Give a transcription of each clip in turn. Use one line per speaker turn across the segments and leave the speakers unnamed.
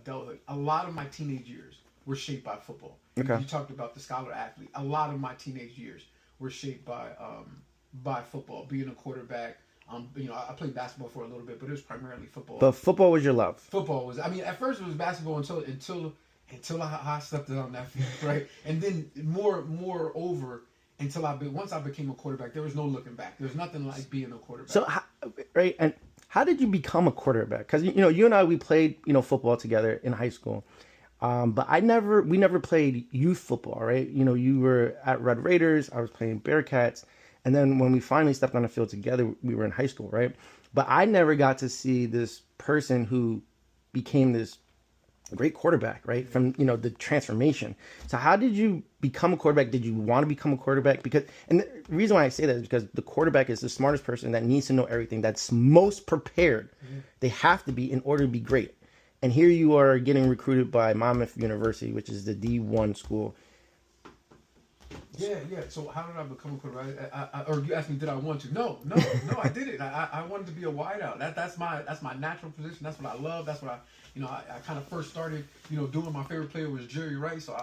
adulthood. A lot of my teenage years were shaped by football.
Okay.
You talked about the scholar athlete. A lot of my teenage years were shaped by football, being a quarterback. I played basketball for a little bit, but it was primarily football.
But football was your love.
Football was. I mean, at first it was basketball until I stepped on that field, right? And then moreover, once I became a quarterback, there was no looking back. There's nothing like being a quarterback.
So, right, and how did you become a quarterback? Because you and I, we played football together in high school, but we never played youth football, right? You were at Red Raiders, I was playing Bearcats, and then when we finally stepped on the field together, we were in high school, right? But I never got to see this person who became this great quarterback, right? From the transformation. So how did you become a quarterback? Did you want to become a quarterback? And the reason why I say that is because the quarterback is the smartest person that needs to know everything, that's most prepared. Mm-hmm. They have to be in order to be great. And here you are getting recruited by Monmouth University, which is the D1 school.
Yeah. So how did I become a quarterback? Or you asked me, did I want to? No, I didn't. I wanted to be a wideout. That's my natural position. That's what I love. That's what I kind of first started, doing. My favorite player was Jerry Rice. So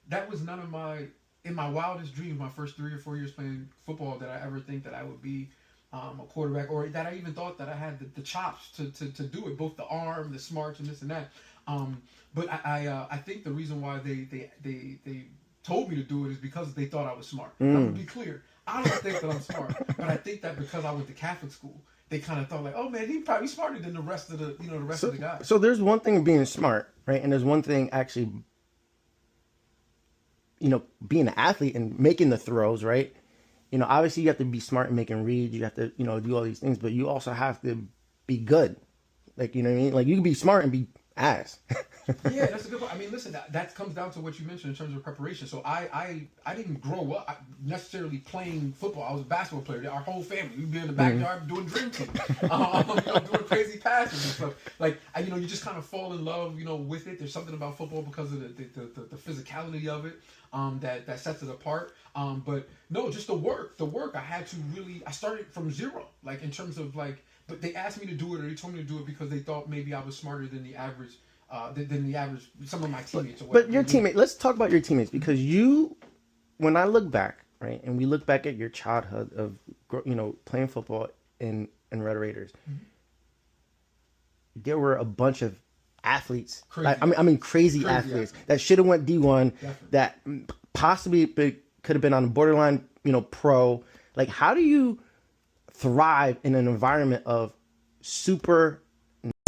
that was none of in my wildest dreams, my first 3 or 4 years playing football, that I ever think that I would be a quarterback, or that I even thought that I had the chops to do it, both the arm, the smarts, and this and that. But I think the reason why they told me to do it is because they thought I was smart. I'm gonna be clear. I don't think that I'm smart, but I think that because I went to Catholic school, they kind of thought like, oh man, he's probably smarter than the rest of the of the guys.
So there's one thing being smart, right? And there's one thing actually, being an athlete and making the throws, right? Obviously you have to be smart in making reads. You have to, do all these things, but you also have to be good. Like, you know what I mean? Like, you can be smart and be ass.
Yeah, that's a good point. I mean, listen, that comes down to what you mentioned in terms of preparation. So I didn't grow up necessarily playing football. I was a basketball player. Our whole family, we'd be in the backyard doing dream team, doing crazy passes and stuff. Like, you just kind of fall in love, with it. There's something about football because of the physicality of it that sets it apart. But no, just the work. I had to really. I started from zero, like in terms of like. But they asked me to do it, or they told me to do it because they thought maybe I was smarter than the average. Some of my teammates.
But your teammate, let's talk about your teammates, because when I look back, right, and we look back at your childhood of, playing football in Red Raiders, mm-hmm. there were a bunch of athletes. Crazy athletes that should have went D1, definitely. That possibly could have been on the borderline, pro. Like, how do you thrive in an environment of super